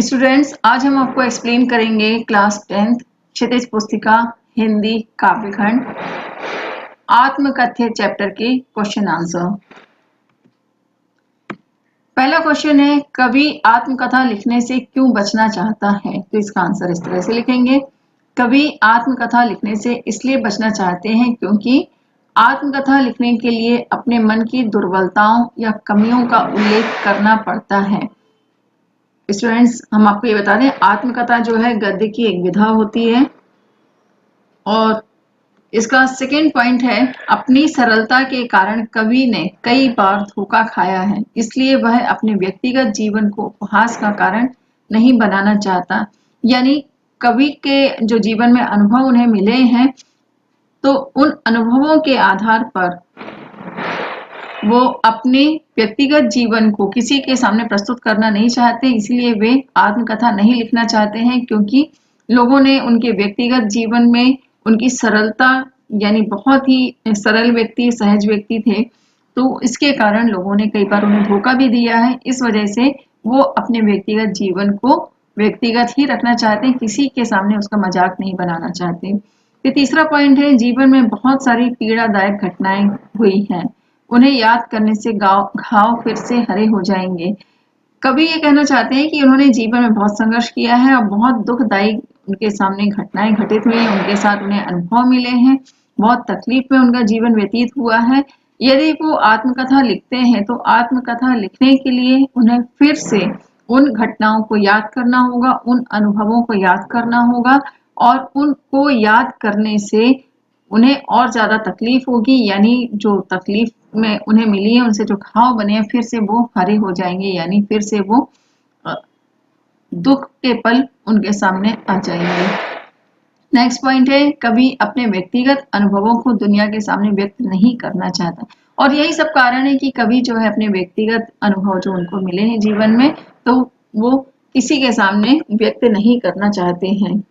Students, आज हम आपको एक्सप्लेन करेंगे क्लास 10th क्षितिज पुस्तिका हिंदी काव्यखंड आत्मकथ्य चैप्टर के क्वेश्चन आंसर। पहला क्वेश्चन है, कवि आत्मकथा लिखने से क्यों बचना चाहता है? तो इसका आंसर इस तरह से लिखेंगे, कवि आत्मकथा लिखने से इसलिए बचना चाहते हैं क्योंकि आत्मकथा लिखने के लिए अपने मन की दुर्बलताओं या कमियों का उल्लेख करना पड़ता है। स्टूडेंट्स, हम आपको ये बता दें, आत्मकथा जो है गद्य की एक विधा होती है और इसका सेकेंड पॉइंट है, अपनी सरलता के कारण कवि ने कई बार धोखा खाया है, इसलिए वह अपने व्यक्तिगत जीवन को उपहास का कारण नहीं बनाना चाहता। यानी कवि के जो जीवन में अनुभव उन्हें मिले हैं, तो उन अनुभवों के आधार पर वो अपने व्यक्तिगत जीवन को किसी के सामने प्रस्तुत करना नहीं चाहते, इसलिए वे आत्मकथा नहीं लिखना चाहते हैं क्योंकि लोगों ने उनके व्यक्तिगत जीवन में उनकी सरलता, यानी बहुत ही सरल व्यक्ति, सहज व्यक्ति थे, तो इसके कारण लोगों ने कई बार उन्हें धोखा भी दिया है। इस वजह से वो अपने व्यक्तिगत जीवन को व्यक्तिगत ही रखना चाहते हैं, किसी के सामने उसका मजाक नहीं बनाना चाहते। फिर तीसरा पॉइंट है, जीवन में बहुत सारी पीड़ादायक घटनाएं हुई हैं, उन्हें याद करने से घाव फिर से हरे हो जाएंगे। कवि ये कहना चाहते हैं कि उन्होंने जीवन में बहुत संघर्ष किया है और बहुत दुखदायी उनके सामने घटनाएं घटित हुई हैं, उनके साथ उन्हें अनुभव मिले हैं, बहुत तकलीफ में उनका जीवन व्यतीत हुआ है। यदि वो आत्मकथा लिखते हैं तो आत्मकथा लिखने के लिए उन्हें फिर से उन घटनाओं को याद करना होगा, उन अनुभवों को याद करना होगा और उनको याद करने से उन्हें और ज्यादा तकलीफ होगी, यानी जो तकलीफ में उन्हें मिली है, उनसे जो घाव बने हैं, फिर से वो हरे हो जाएंगे, यानी फिर से वो दुख के पल उनके सामने आ जाएंगे। नेक्स्ट पॉइंट है, कवि अपने व्यक्तिगत अनुभवों को दुनिया के सामने व्यक्त नहीं करना चाहता और यही सब कारण है कि कवि जो है अपने व्यक्तिगत अनुभव जो उनको मिले हैं जीवन में, तो वो किसी के सामने व्यक्त नहीं करना चाहते हैं।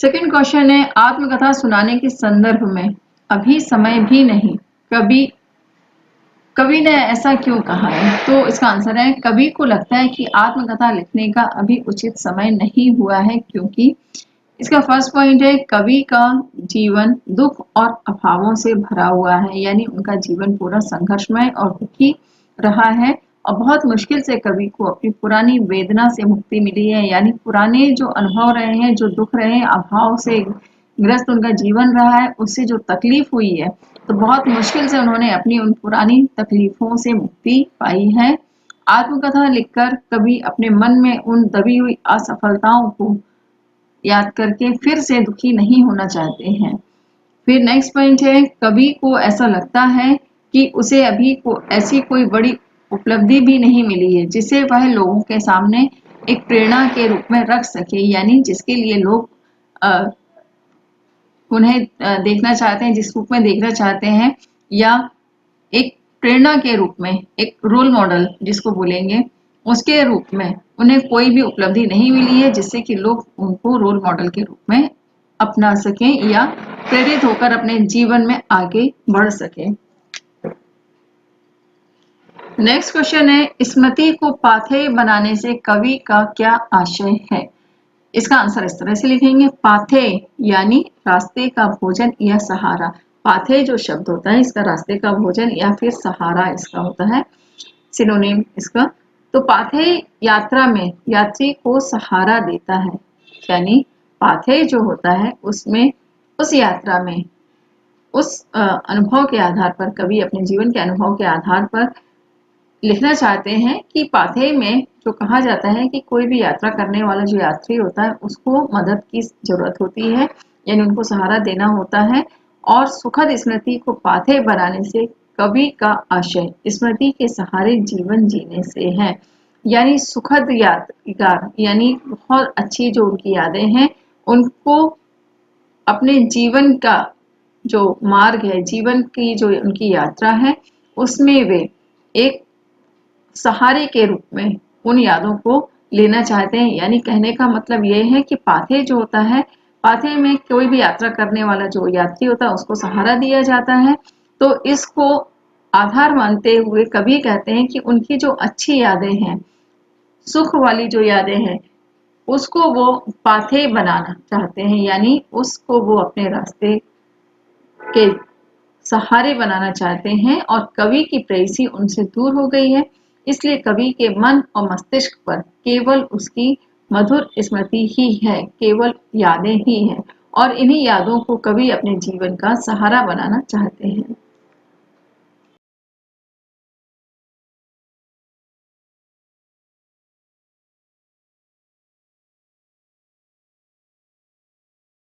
सेकंड क्वेश्चन है, आत्मकथा सुनाने के संदर्भ में अभी समय भी नहीं, कवि ने ऐसा क्यों कहा है? तो इसका आंसर है, कवि को लगता है कि आत्मकथा लिखने का अभी उचित समय नहीं हुआ है क्योंकि इसका फर्स्ट पॉइंट है, कवि का जीवन दुख और अभावों से भरा हुआ है, यानी उनका जीवन पूरा संघर्षमय और दुखी रहा है और बहुत मुश्किल से कवि को अपनी पुरानी वेदना से मुक्ति मिली है, यानी पुराने जो अनुभव रहे हैं, जो दुख रहे हैं, अभाव से ग्रस्त उनका जीवन रहा है, उससे जो तकलीफ हुई है, तो बहुत मुश्किल से उन्होंने अपनी उन पुरानी तकलीफों से मुक्ति पाई है। आत्मकथा लिखकर कवि अपने मन में उन दबी हुई असफलताओं को याद करके फिर से दुखी नहीं होना चाहते हैं। फिर नेक्स्ट पॉइंट है, कवि को ऐसा लगता है कि उसे अभी को ऐसी कोई बड़ी उपलब्धि भी नहीं मिली है जिसे वह लोगों के सामने एक प्रेरणा के रूप में रख सके, यानी जिसके लिए लोग उन्हें देखना चाहते हैं, जिस रूप में देखना चाहते हैं, या एक प्रेरणा के रूप में, एक रोल मॉडल जिसको बोलेंगे, उसके रूप में उन्हें कोई भी उपलब्धि नहीं मिली है जिससे कि लोग उनको रोल मॉडल के रूप में अपना सकें या प्रेरित होकर अपने जीवन में आगे बढ़ सकें। नेक्स्ट क्वेश्चन है, स्मृति को पाथेय बनाने से कवि का क्या आशय है? इसका आंसर इस तरह से लिखेंगे, पाथेय यानी रास्ते का भोजन या सहारा। पाथेय जो शब्द होता है, इसका रास्ते का भोजन या फिर सहारा इसका होता है सिनोनिम इसका। तो पाथेय यात्रा में यात्री को सहारा देता है, यानी पाथेय जो होता है उसमें, उस यात्रा में, उस अनुभव के आधार पर, कवि अपने जीवन के अनुभव के आधार पर लिखना चाहते हैं कि पाथेय में जो कहा जाता है कि कोई भी यात्रा करने वाला जो यात्री होता है उसको मदद की जरूरत होती है, यानी उनको सहारा देना होता है, और सुखद स्मृति को पाथेय बनाने से कवि का आशय स्मृति के सहारे जीवन जीने से है, यानी सुखद यादगार, यानी बहुत अच्छी जो उनकी यादें हैं, उनको अपने जीवन का जो मार्ग है, जीवन की जो उनकी यात्रा है, उसमें वे एक सहारे के रूप में उन यादों को लेना चाहते हैं। यानी कहने का मतलब यह है कि पाथेय जो होता है, पाथेय में कोई भी यात्रा करने वाला जो यात्री होता है उसको सहारा दिया जाता है। तो इसको आधार मानते हुए कवि कहते हैं कि उनकी जो अच्छी यादें हैं, सुख वाली जो यादें हैं उसको वो पाथे बनाना चाहते हैं, यानी उसको वो अपने रास्ते के सहारे बनाना चाहते हैं और कवि की प्रेयसी उनसे दूर हो गई है। इसलिए कवि के मन और मस्तिष्क पर केवल उसकी मधुर स्मृति ही है, केवल यादें ही हैं और इन्हीं यादों को कवि अपने जीवन का सहारा बनाना चाहते हैं।